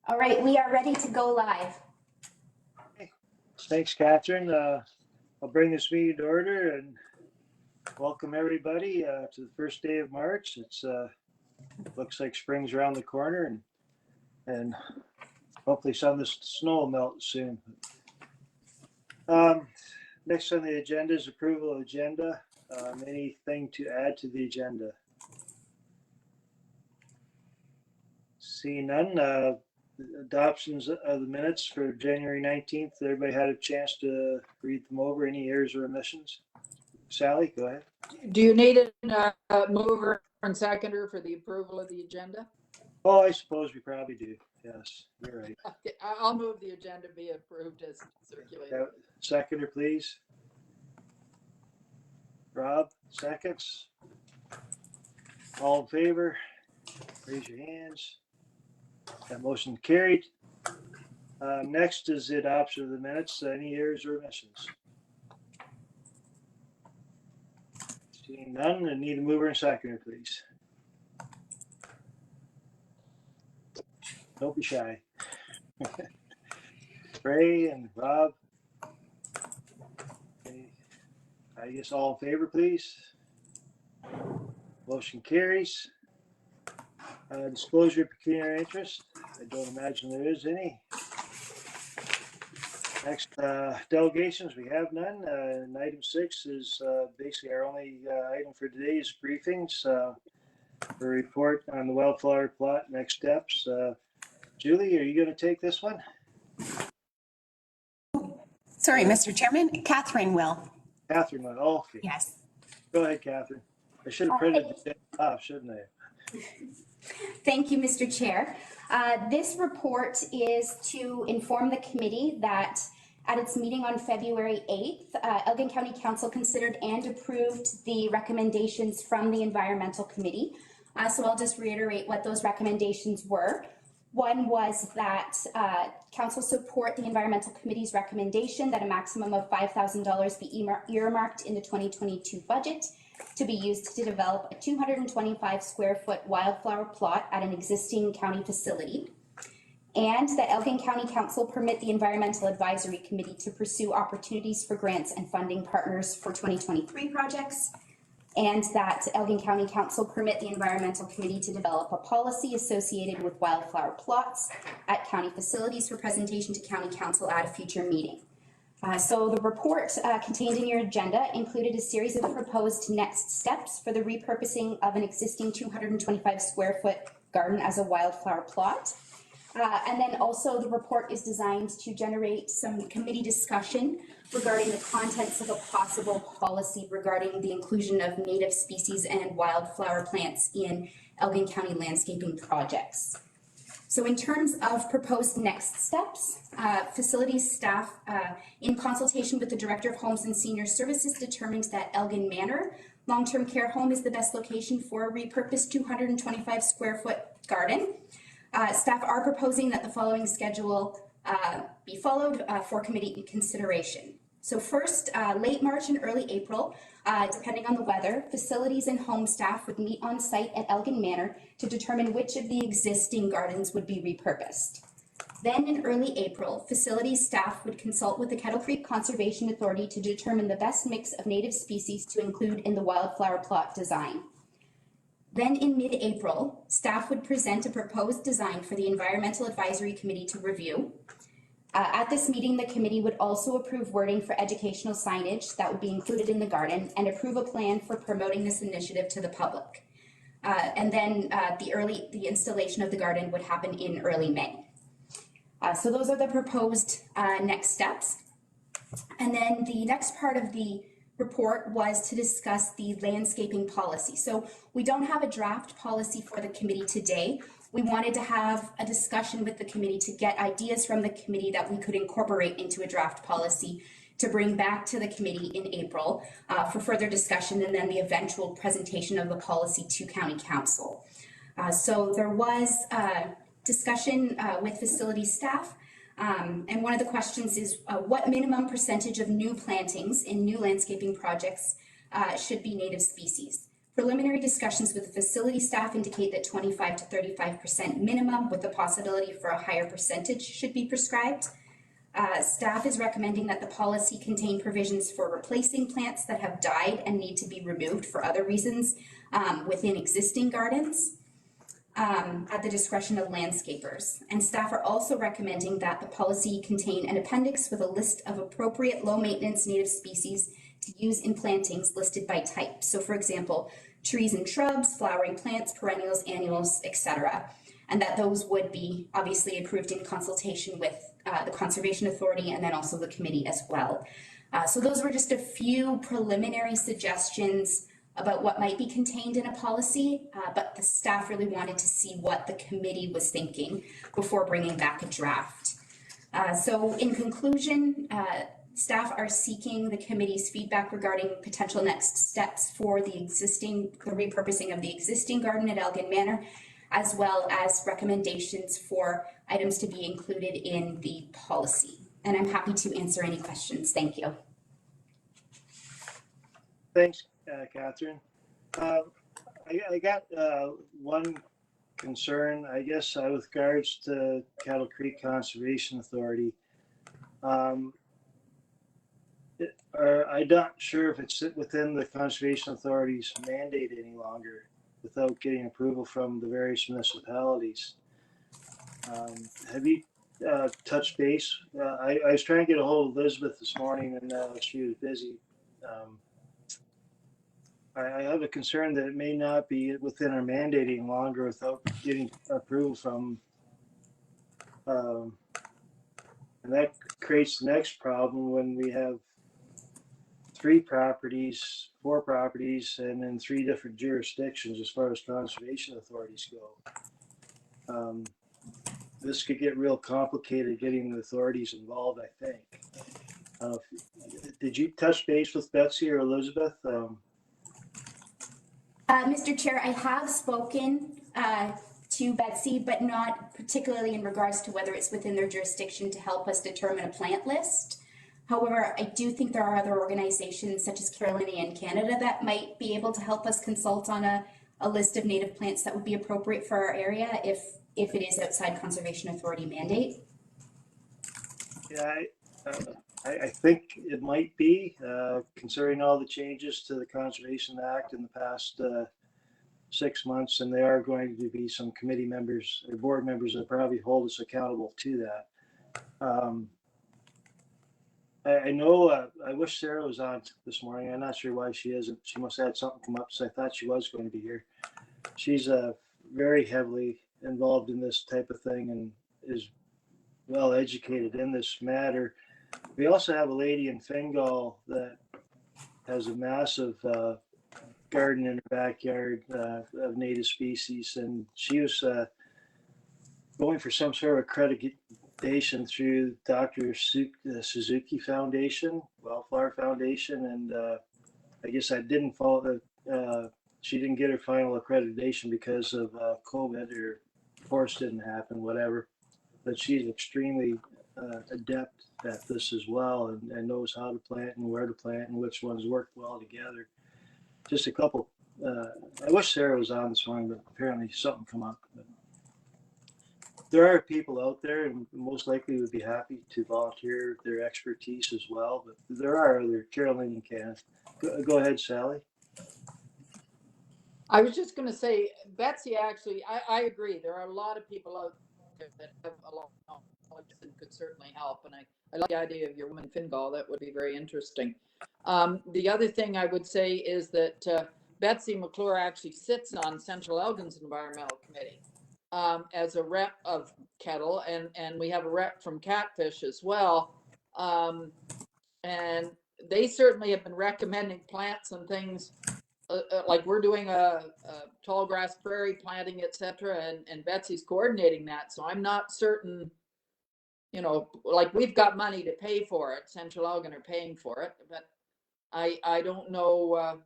All right, we are ready to go live. Thanks, Catherine. I'll bring this meeting to order and welcome everybody to the first day of March. It's looks like spring's around the corner, and hopefully some of the snow will melt soon. Next on the agenda is approval of agenda. Anything to add to the agenda? Seeing none. Adoptions of the minutes for January 19th. Everybody had a chance to read them over. Any errors or omissions? Sally, go ahead. Do you need a mover and seconder for the approval of the agenda? Oh, I suppose we probably do. Yes, you're right. Okay, I'll move the agenda be approved as circulated. Seconder, please. Rob, seconds. All in favor? Raise your hands. That motion carried. Next is the adoption of the minutes. Any errors or omissions? Seeing none, I need a mover and seconder, please. Don't be shy. Ray and Rob. Okay. I guess all in favor, please. Motion carries. Disclosure of pecuniary interest. I don't imagine there is any. Next, delegations, we have none. And item 6 is basically our only item for today's briefings. A report on the wildflower plot, next steps. Julie, are you going to take this one? Sorry, Mr. Chairman. Catherine will. Catherine will. Oh, okay. Yes. Go ahead, Catherine. I should have printed it off, shouldn't I? Thank you, Mr. Chair. This report is to inform the committee that at its meeting on February 8th, Elgin County Council considered and approved the recommendations from the Environmental Committee. So I'll just reiterate what those recommendations were. One was that Council support the Environmental Committee's recommendation that a maximum of $5,000 be earmarked in the 2022 budget to be used to develop a 225 square foot wildflower plot at an existing county facility, and that Elgin County Council permit the Environmental Advisory Committee to pursue opportunities for grants and funding partners for 2023 projects, and that Elgin County Council permit the Environmental Committee to develop a policy associated with wildflower plots at county facilities for presentation to County Council at a future meeting. So the report contained in your agenda included a series of proposed next steps for the repurposing of an existing 225 square foot garden as a wildflower plot. And then also the report is designed to generate some committee discussion regarding the contents of a possible policy regarding the inclusion of native species and wildflower plants in Elgin County landscaping projects. So in terms of proposed next steps, facilities staff, in consultation with the Director of Homes and Senior Services, determined that Elgin Manor long-term care home is the best location for a repurposed 225 square foot garden. Staff are proposing that the following schedule be followed for committee consideration. So first, late March and early April, depending on the weather, facilities and home staff would meet on site at Elgin Manor to determine which of the existing gardens would be repurposed. Then in early April, facilities staff would consult with the Kettle Creek Conservation Authority to determine the best mix of native species to include in the wildflower plot design. Then in mid-April, staff would present a proposed design for the Environmental Advisory Committee to review. At this meeting, the committee would also approve wording for educational signage that would be included in the garden and approve a plan for promoting this initiative to the public. And then the installation of the garden would happen in early May. So those are the proposed next steps. And then the next part of the report was to discuss the landscaping policy. So we don't have a draft policy for the committee today. We wanted to have a discussion with the committee to get ideas from the committee that we could incorporate into a draft policy to bring back to the committee in April for further discussion and then the eventual presentation of the policy to County Council. So there was discussion with facilities staff. And one of the questions is what minimum percentage of new plantings in new landscaping projects should be native species. Preliminary discussions with the facility staff indicate that 25 to 35% minimum with the possibility for a higher percentage should be prescribed. Staff is recommending that the policy contain provisions for replacing plants that have died and need to be removed for other reasons within existing gardens at the discretion of landscapers. And staff are also recommending that the policy contain an appendix with a list of appropriate low maintenance native species to use in plantings listed by type. So for example, trees and shrubs, flowering plants, perennials, annuals, etc. And that those would be obviously approved in consultation with the Conservation Authority and then also the committee as well. So those were just a few preliminary suggestions about what might be contained in a policy, but the staff really wanted to see what the committee was thinking before bringing back a draft. So in conclusion, staff are seeking the committee's feedback regarding potential next steps for the repurposing of the existing garden at Elgin Manor, as well as recommendations for items to be included in the policy. And I'm happy to answer any questions. Thank you. Thanks, Catherine. I got one concern, I guess, with regards to Cattle Creek Conservation Authority. I'm not sure if it's within the Conservation Authority's mandate any longer without getting approval from the various municipalities. Have you touched base? I was trying to get a hold of Elizabeth this morning and she was busy. I have a concern that it may not be within our mandate any longer without getting approval from, and that creates the next problem when we have 4 properties, and in 3 different jurisdictions as far as conservation authorities go. This could get real complicated getting the authorities involved, I think. Did you touch base with Betsy or Elizabeth? Mr. Chair, I have spoken to Betsy, but not particularly in regards to whether it's within their jurisdiction to help us determine a plant list. However, I do think there are other organizations such as Carolina in Canada that might be able to help us consult on a list of native plants that would be appropriate for our area if it is outside Conservation Authority mandate. Yeah, I think it might be, considering all the changes to the Conservation Act in the past 6 months, and there are going to be some committee members or board members that probably hold us accountable to that. I know, I wish Sarah was on this morning. I'm not sure why she isn't. She must have had something come up, so I thought she was going to be here. She's very heavily involved in this type of thing and is well educated in this matter. We also have a lady in Fingal that has a massive garden in her backyard of native species, and she was going for some sort of accreditation through Dr. Suzuki Foundation, Wildflower Foundation, and I guess I didn't follow she didn't get her final accreditation because of COVID, or course didn't happen, whatever. But she's extremely adept at this as well, and knows how to plant and where to plant and which ones work well together. Just a couple. I wish Sarah was on this morning, but apparently something come up. But there are people out there, and most likely would be happy to volunteer their expertise as well. But there are other. Carolyn and Kenneth. Go ahead, Sally. I was just going to say, Betsy, actually, I agree. There are a lot of people out there that have a lot of knowledge and could certainly help. And I like the idea of your woman Fingal. That would be very interesting. The other thing I would say is that Betsy McClure actually sits on Central Elgin's Environmental Committee as a rep of Kettle, and we have a rep from Catfish as well. And they certainly have been recommending plants and things like we're doing a tall grass prairie planting, etc. And Betsy's coordinating that. So I'm not certain, like we've got money to pay for it. Central Elgin are paying for it, but I don't know.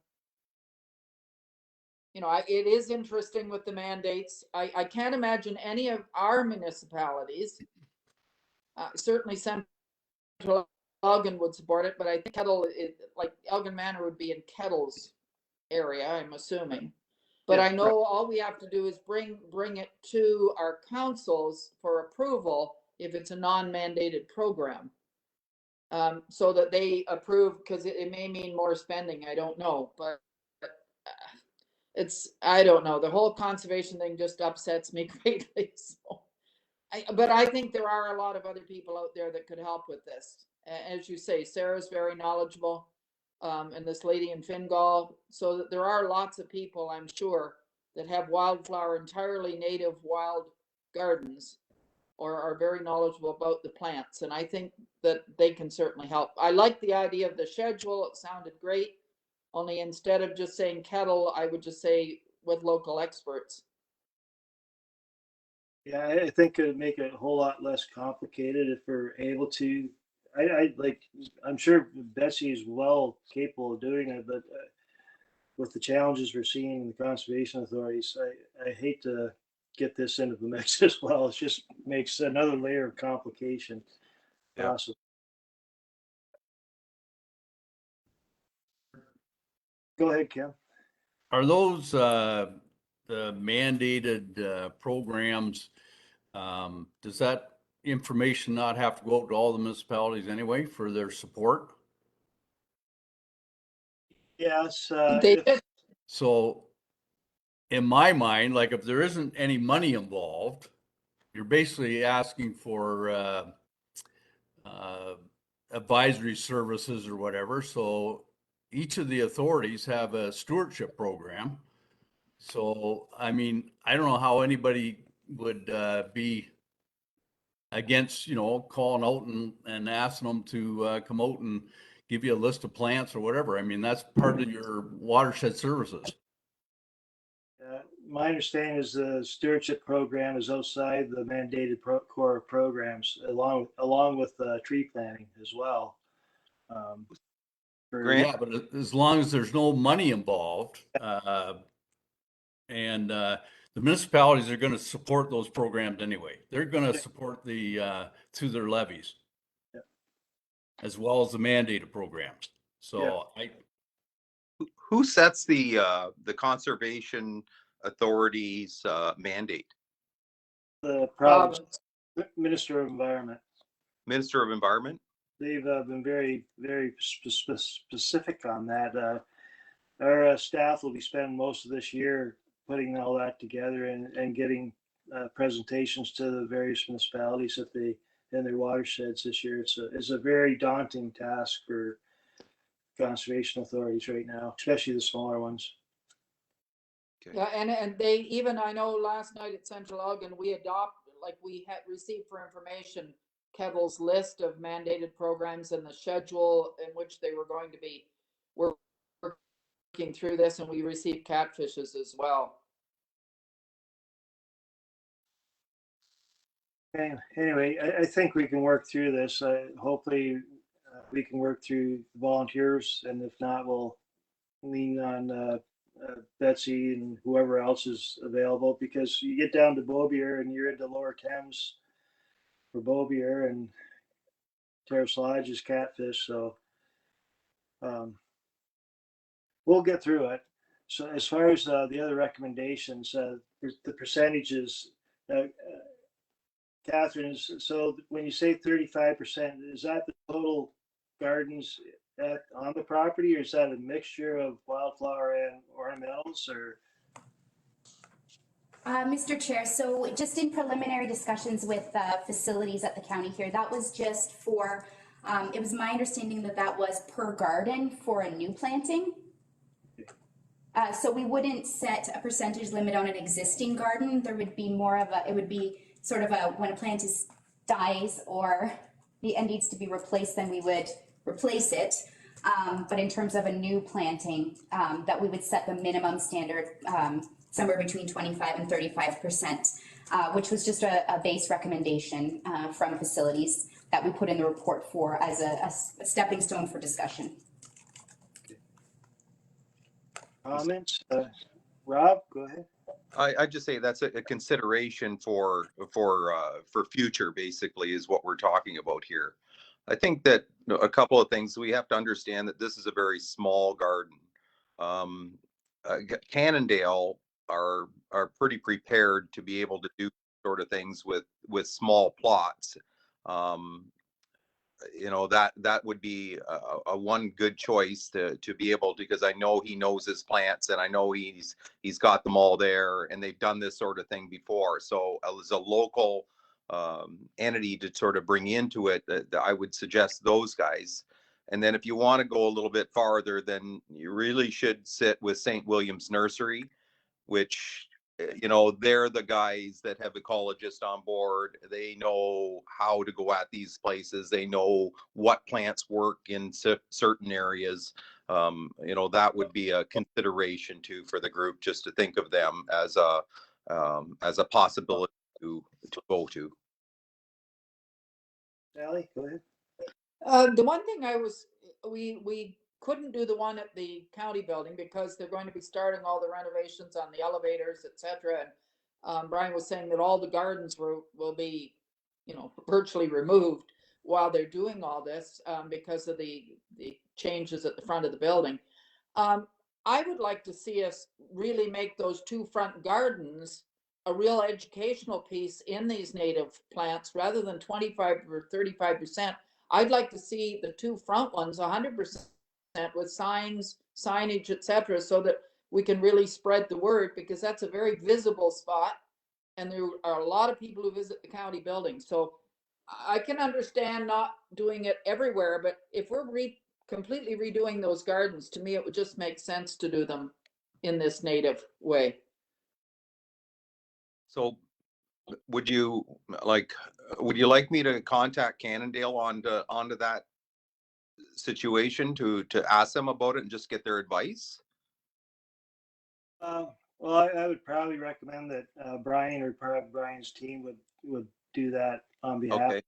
It is interesting with the mandates. I can't imagine any of our municipalities, certainly Central Elgin would support it, but I think Kettle, like Elgin Manor would be in Kettle's area, I'm assuming. But Yeah, I know all we have to do is bring it to our councils for approval if it's a non-mandated program. So that they approve, because it may mean more spending, I don't know, but I don't know, the whole conservation thing just upsets me greatly, so. But I think there are a lot of other people out there that could help with this. As you say, Sarah's very knowledgeable, and this lady in Fingal, so that there are lots of people, I'm sure, that have wildflower, entirely native wild gardens, or are very knowledgeable about the plants, and I think that they can certainly help. I like the idea of the schedule, it sounded great, only instead of just saying kettle, I would just say with local experts. Yeah, I think it would make it a whole lot less complicated if we're able to. I like, I'm sure Betsy is well capable of doing it, but with the challenges we're seeing in the conservation authorities, I hate to get this into the mix as well. It just makes another layer of complication Yeah. possible. Go ahead, Kim. Are those the mandated programs? Does that information not have to go out to all the municipalities anyway for their support? Yes. They If- did. So in my mind, like if there isn't any money involved, you're basically asking for advisory services or whatever. So each of the authorities have a stewardship program. So, I mean, I don't know how anybody would be against, calling out and asking them to come out and give you a list of plants or whatever. I mean, that's part of your watershed services. My understanding is the stewardship program is outside the mandated core programs, along with tree planting as well. Grant? Yeah, but as long as there's no money involved, and the municipalities are going to support those programs anyway. They're going to support through their levies, Yeah. as well as the mandated programs. So Who sets the conservation authorities mandate? The province Minister of Environment. Minister of Environment? They've been very, very specific on that. Our staff will be spending most of this year putting all that together and getting presentations to the various municipalities in their watersheds this year. It's a very daunting task for conservation authorities right now, especially the smaller ones. Yeah, and they even, I know last night at Central Elgin, we had received for information Kettle's list of mandated programs and the schedule in which they were going to be working through this, and we received catfishes as well. Anyway, I think we can work through this. Hopefully, we can work through volunteers, and if not, we'll lean on Betsy and whoever else is available, because you get down to Beaubier and you're into Lower Thames for Beaubier, and Terrace Lodge is catfish. So we'll get through it. So as far as the other recommendations, the percentages, Catherine, so when you say 35%, is that the total gardens on the property, or is that a mixture of wildflower and ornamentals, or? Mr. Chair, so just in preliminary discussions with facilities at the county here, that was just for, it was my understanding that that was per garden for a new planting. So we wouldn't set a percentage limit on an existing garden. There would be more of it would be sort of when a plant dies or needs to be replaced, then we would replace it. But in terms of a new planting, that we would set the minimum standard somewhere between 25 and 35%, which was just a base recommendation from facilities that we put in the report for as a stepping stone for discussion. Comments? Rob, go ahead. I just say that's a consideration for future, basically, is what we're talking about here. I think that a couple of things, we have to understand that this is a very small garden. Cannondale are pretty prepared to be able to do sort of things with small plots. Um, that would be a one good choice to be able to, because I know he knows his plants and I know he's got them all there and they've done this sort of thing before. So as a local entity to sort of bring into it, I would suggest those guys. And then if you want to go a little bit farther, then you really should sit with St. William's Nursery, which they're the guys that have ecologists on board. They know how to go at these places. They know what plants work in certain areas. That would be a consideration too for the group, just to think of them as a possibility to go to. Sally, go ahead. The one thing we couldn't do the one at the county building because they're going to be starting all the renovations on the elevators, et cetera. And Brian was saying that all the gardens will be, virtually removed while they're doing all this because of the changes at the front of the building. I would like to see us really make those two front gardens a real educational piece in these native plants rather than 25 or 35%. I'd like to see the two front ones 100% with signs, signage, etc., so that we can really spread the word, because that's a very visible spot and there are a lot of people who visit the county building. So I can understand not doing it everywhere, but if we're completely redoing those gardens, to me it would just make sense to do them in this native way. So would you like me to contact Cannondale onto that situation to ask them about it and just get their advice? Well, I would probably recommend that Brian or part of Brian's team would do that on behalf. Okay.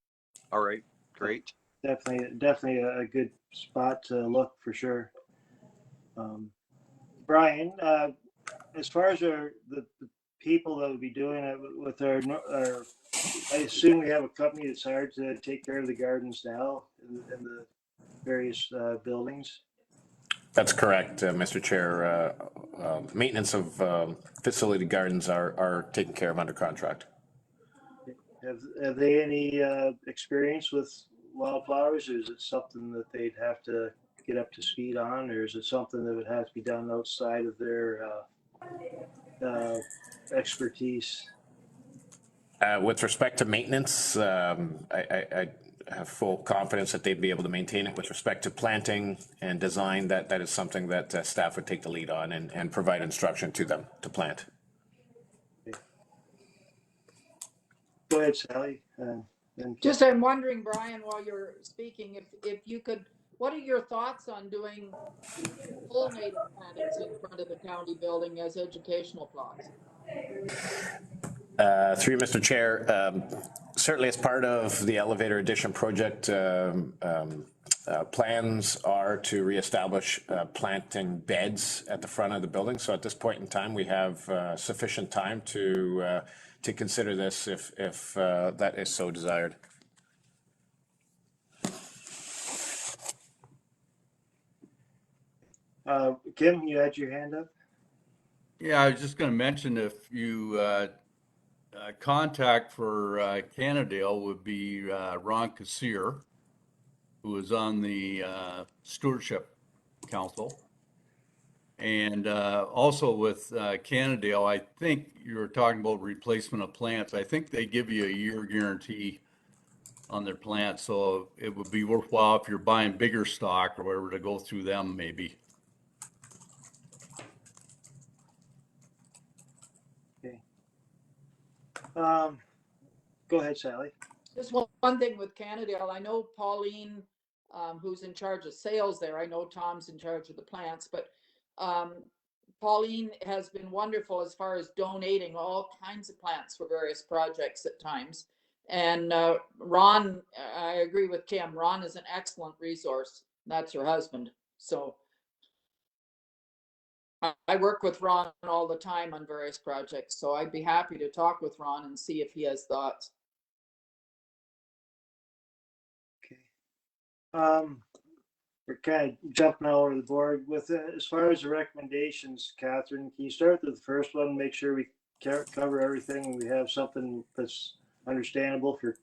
All right. Great. Definitely a good spot to look for sure. Brian, as far as the people that would be doing it with our, I assume we have a company that's hired to take care of the gardens now in the various buildings. That's correct, Mr. Chair. Maintenance of facility gardens are taken care of under contract. Have they any experience with wildflowers, or is it something that they'd have to get up to speed on, or is it something that would have to be done outside of their expertise? With respect to maintenance, I have full confidence that they'd be able to maintain it. With respect to planting and design, that is something that staff would take the lead on and provide instruction to them to plant. Go ahead, Sally. Just, I'm wondering, Brian, while you're speaking, if you could, what are your thoughts on doing full native plantings in front of the county building as educational plots? Through you, Mr. Chair, certainly as part of the elevator addition project, plans are to reestablish planting beds at the front of the building. So at this point in time, we have sufficient time to consider this if that is so desired. Kim, you had your hand up? Yeah, I was just going to mention, if you contact for Cannondale would be Ron Kassir, who is on the Stewardship Council. And also with Cannondale, I think you were talking about replacement of plants. I think they give you a year guarantee on their plants, so it would be worthwhile if you're buying bigger stock or whatever to go through them maybe. Okay. Go ahead, Sally. Just one thing with Cannondale, I know Pauline, who's in charge of sales there. I know Tom's in charge of the plants, but Pauline has been wonderful as far as donating all kinds of plants for various projects at times. And Ron, I agree with Kim, Ron is an excellent resource. That's her husband. So I work with Ron all the time on various projects. So I'd be happy to talk with Ron and see if he has thoughts. Okay. we're kind of jumping all over the board with as far as the recommendations. Catherine, can you start with the first one? Make sure we cover everything and we have something that's understandable for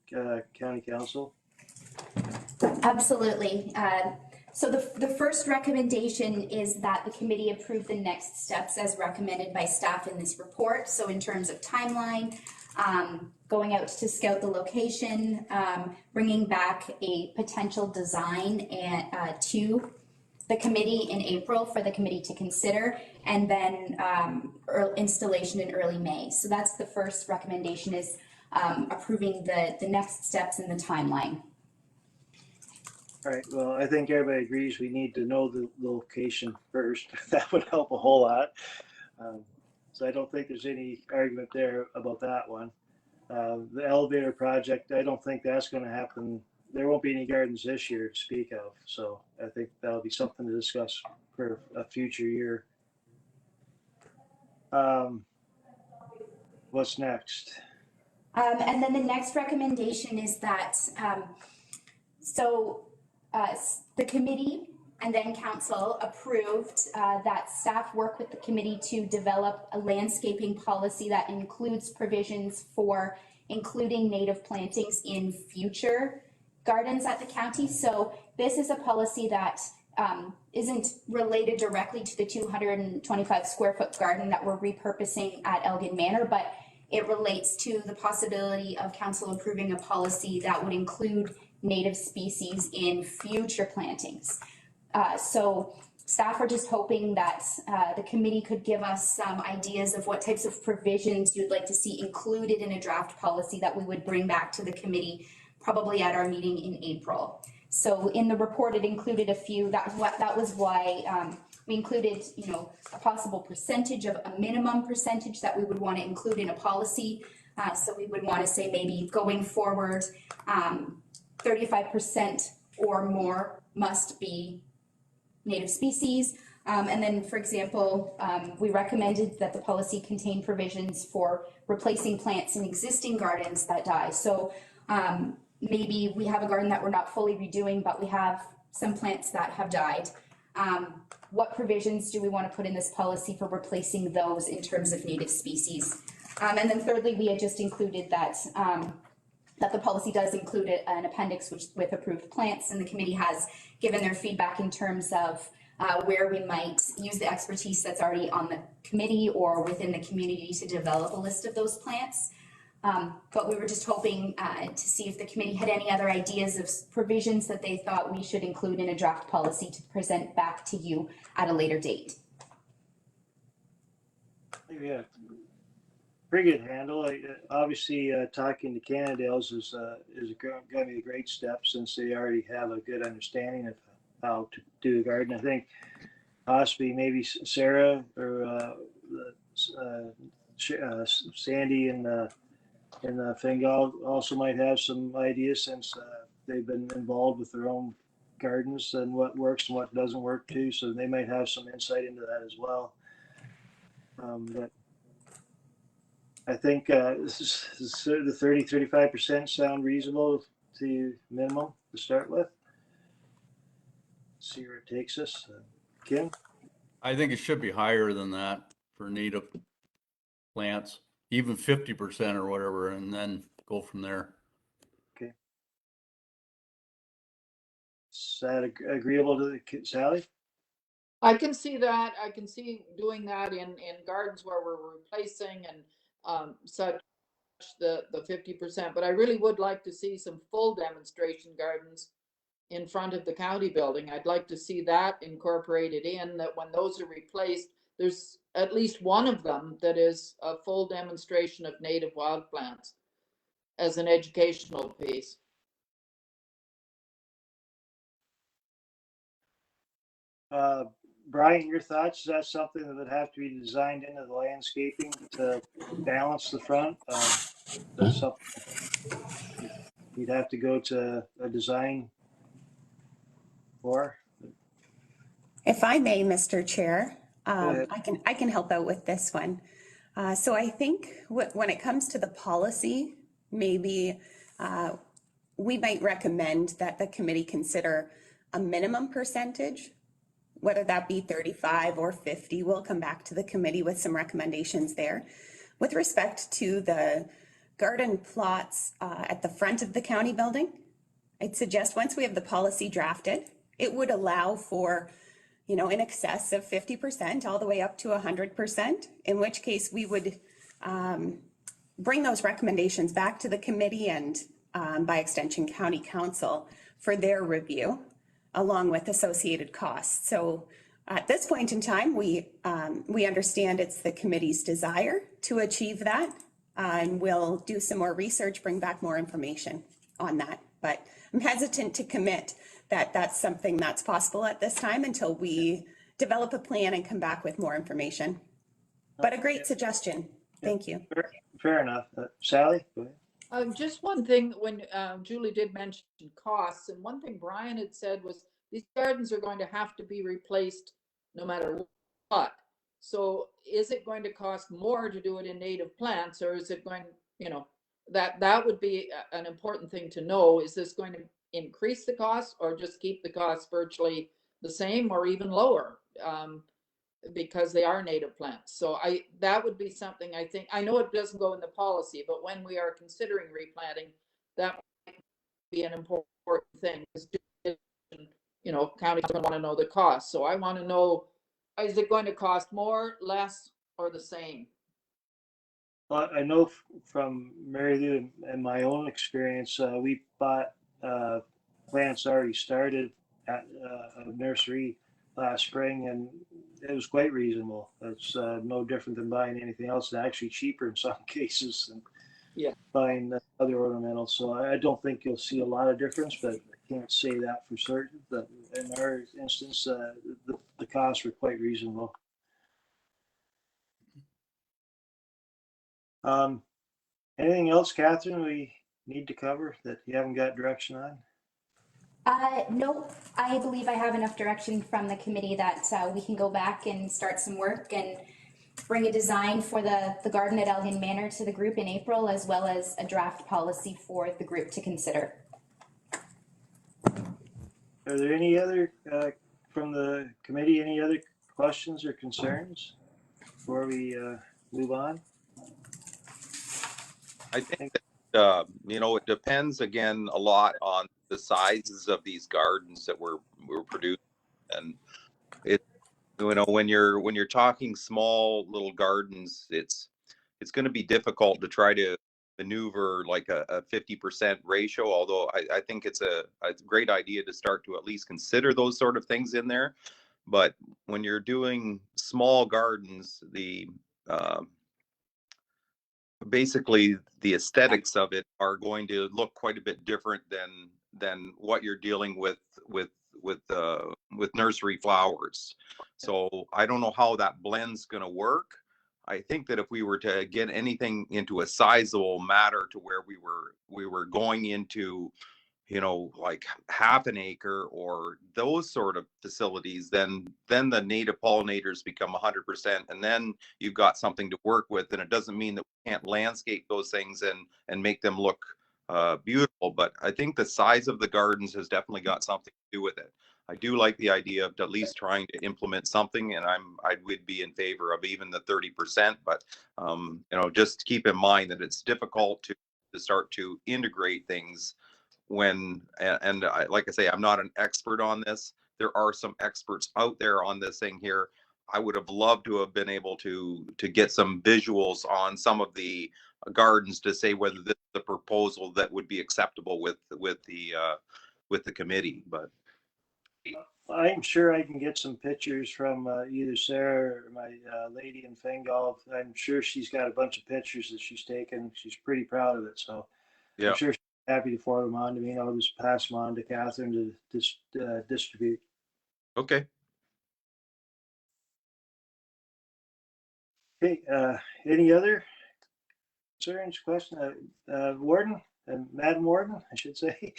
county council. Absolutely. So the first recommendation is that the committee approve the next steps as recommended by staff in this report. So in terms of timeline, going out to scout the location, bringing back a potential design and, to the committee in April for the committee to consider, and then installation in early May. So that's the first recommendation, is approving the next steps in the timeline. All right, well, I think everybody agrees we need to know the location first. That would help a whole lot. So I don't think there's any argument there about that one. The elevator project, I don't think that's gonna happen. There won't be any gardens this year to speak of. So I think that'll be something to discuss for a future year. What's next? And then the next recommendation is that, the committee and then council approved that staff work with the committee to develop a landscaping policy that includes provisions for including native plantings in future gardens at the county. So this is a policy that isn't related directly to the 225 square foot garden that we're repurposing at Elgin Manor, but it relates to the possibility of council approving a policy that would include native species in future plantings. So staff are just hoping that the committee could give us some ideas of what types of provisions you'd like to see included in a draft policy that we would bring back to the committee probably at our meeting in April. So in the report, it included a few. That was why we included, a possible percentage of a minimum percentage that we would want to include in a policy. So we would want to say maybe going forward, 35% or more must be native species. And then, for example, we recommended that the policy contain provisions for replacing plants in existing gardens that die. So maybe we have a garden that we're not fully redoing, but we have some plants that have died. What provisions do we want to put in this policy for replacing those in terms of native species? And then thirdly, we had just included that that the policy does include an appendix with approved plants, and the committee has given their feedback in terms of where we might use the expertise that's already on the committee or within the community to develop a list of those plants. But we were just hoping to see if the committee had any other ideas of provisions that they thought we should include in a draft policy to present back to you at a later date. Yeah, pretty good handle. Obviously, talking to Cannondale's is going to be a great step since they already have a good understanding of how to do a garden. I think possibly maybe Sarah or Sandy and Fingal also might have some ideas since they've been involved with their own gardens and what works and what doesn't work too. So they might have some insight into that as well. But I think the 30-35% sound reasonable to minimum to start with. See where it takes us. Kim? I think it should be higher than that for native plants, even 50% or whatever, and then go from there. Okay. Is that agreeable to Sally? I can see that. I can see doing that in gardens where we're replacing and such the 50%, but I really would like to see some full demonstration gardens in front of the county building. I'd like to see that incorporated in, that when those are replaced, there's at least one of them that is a full demonstration of native wild plants as an educational piece. Brian, your thoughts? Is that something that would have to be designed into the landscaping to balance the front? That's something you'd have to go to a design for. If I may, Mr. Chair, ahead. I can help out with this one. So I think when it comes to the policy, maybe we might recommend that the committee consider a minimum percentage, whether that be 35 or 50. We'll come back to the committee with some recommendations there. With respect to the garden plots at the front of the county building, I'd suggest once we have the policy drafted, it would allow for, in excess of 50% all the way up to 100%, in which case we would bring those recommendations back to the committee and by extension county council for their review along with associated costs. So at this point in time, we understand it's the committee's desire to achieve that, and we'll do some more research, bring back more information on that. But I'm hesitant to commit that that's something that's possible at this time until we develop a plan and come back with more information. But a great suggestion. Thank you. Fair enough. Sally, go ahead. Just one thing, when Julie did mention costs, and one thing Brian had said was these gardens are going to have to be replaced no matter what. So is it going to cost more to do it in native plants, or is it going, that would be an important thing to know. Is this going to increase the cost or just keep the cost virtually the same or even lower? Because they are native plants. So that would be something I think, I know it doesn't go in the policy, but when we are considering replanting, that might be an important thing. County doesn't want to know the cost. So I want to know, is it going to cost more, less, or the same? Well, I know from Mary Lou and my own experience, we bought plants already started at a nursery last spring, and it was quite reasonable. It's no different than buying anything else, and actually cheaper in some cases than buying other ornamentals. So I don't think you'll see a lot of difference, but I can't say that for certain. But in our instance, the costs were quite reasonable. Anything else, Catherine, we need to cover that you haven't got direction on? No, I believe I have enough direction from the committee that we can go back and start some work and bring a design for the garden at Elgin Manor to the group in April, as well as a draft policy for the group to consider. Are there any other, from the committee, any other questions or concerns before we move on? I think that, it depends again a lot on the sizes of these gardens that we're producing. And it, when you're talking small little gardens, it's going to be difficult to try to maneuver like a 50% ratio, although I think it's a great idea to start to at least consider those sort of things in there. But when you're doing small gardens, basically the aesthetics of it are going to look quite a bit different than what you're dealing with nursery flowers. So I don't know how that blend's going to work. I think that if we were to get anything into a sizable matter to where we were going into, like half an acre or those sort of facilities, then the native pollinators become 100%, and then you've got something to work with. And it doesn't mean that we can't landscape those things and make them look beautiful, but I think the size of the gardens has definitely got something to do with it. I do like the idea of at least trying to implement something, and I would be in favor of even the 30%, but just keep in mind that it's difficult to start to integrate things when, and like I say, I'm not an expert on this. There are some experts out there on this thing here. I would have loved to have been able to get some visuals on some of the gardens to say whether this is a proposal that would be acceptable with the committee. But I'm sure I can get some pictures from either Sarah or my lady in Fingal. I'm sure she's got a bunch of pictures that she's taken. She's pretty proud of it. So yeah, I'm sure she's happy to forward them on to me. I'll just pass them on to Catherine to distribute. okay. Okay, any other concerns, questions? Warden, Madam Warden, I should say.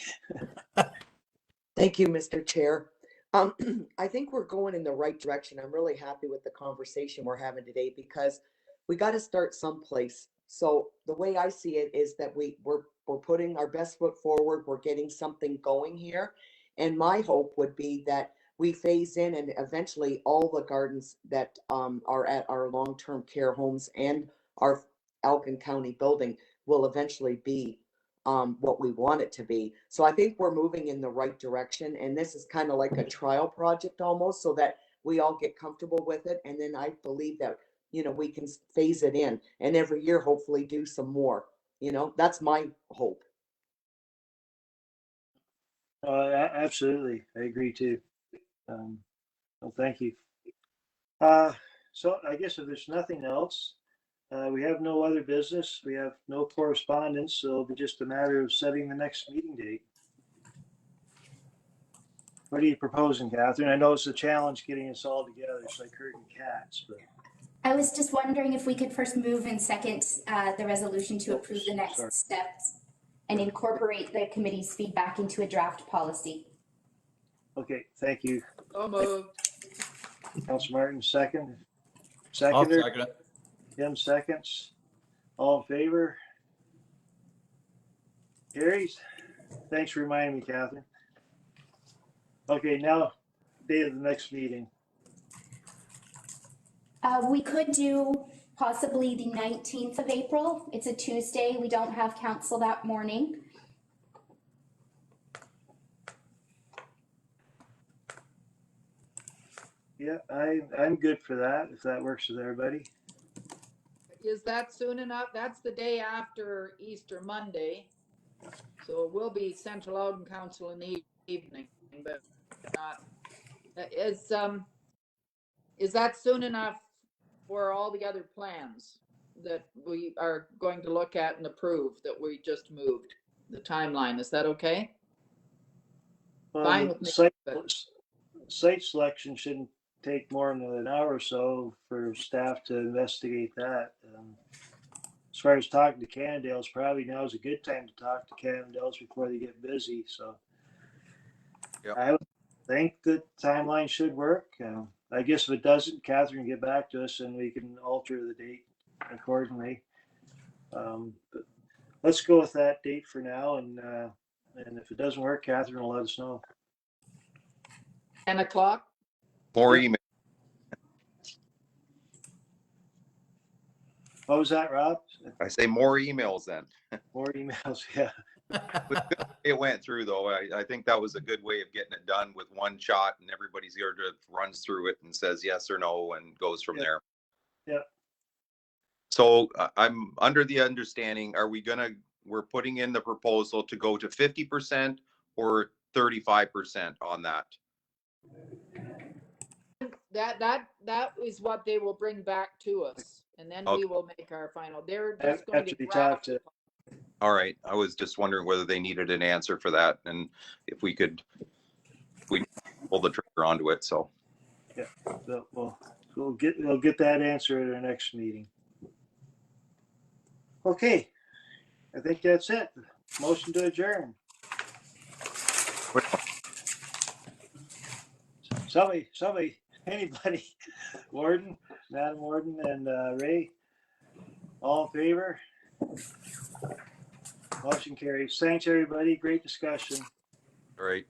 Thank you, Mr. Chair. I think we're going in the right direction. I'm really happy with the conversation we're having today because we got to start someplace. So the way I see it is that we're putting our best foot forward. We're getting something going here. And my hope would be that we phase in and eventually all the gardens that are at our long-term care homes and our Elgin County building will eventually be what we want it to be. So I think we're moving in the right direction. And this is kind of like a trial project almost, so that we all get comfortable with it. And then I believe that, you know, we can phase it in and every year hopefully do some more. You know, that's my hope. Absolutely. I agree too. Well, thank you. So I guess if there's nothing else, we have no other business. We have no correspondence, so it'll be just a matter of setting the next meeting date. What are you proposing, Catherine? I know it's a challenge getting us all together. It's like herding cats, but. I was just wondering if we could first move and second the resolution to Oh, approve the next sorry. steps and incorporate the committee's feedback into a draft policy. Okay, thank you. So moved. Councilor Martin, second. I'll Seconder, second it. Tim seconds. All in favor? Carries. Thanks for reminding me, Catherine. Okay, now, date of the next meeting. We could do possibly the 19th of April. It's a Tuesday. We don't have council that morning. Yeah, I'm good for that, if that works with everybody. Is that soon enough? That's the day after Easter Monday. So it will be Central Elgin Council in the evening, but not, is that soon enough for all the other plans that we are going to look at and approve that we just moved? The timeline, is that okay? Fine with me, but- Site selection shouldn't take more than an hour or so for staff to investigate that. As far as talking to Cannondales, probably now is a good time to talk to Cannondales before they get busy, so. Yep. I would think the timeline should work. I guess if it doesn't, Catherine can get back to us and we can alter the date accordingly. But let's go with that date for now, and if it doesn't work, Catherine will let us know. 10 o'clock? More Yeah. email. What was that, Rob? I say more emails then. More emails, yeah. It went through though. I think that was a good way of getting it done with one shot and everybody's here to runs through it and says yes or no and goes from Yeah. there. Yeah. So I'm under the understanding, we're putting in the proposal to go to 50% or 35% on that? That is what they will bring back to us, and then we Okay. will make our final. They're just going After to we draft talk to, it. All right. I was just wondering whether they needed an answer for that and if we pull the trigger onto it. So. yeah, we'll get that answer at our next meeting. Okay, I think that's it. Motion to adjourn. Somebody, anybody, Warden, Madam Warden, and Ray, all in favor? Motion carries. Thanks, everybody. Great discussion. All right.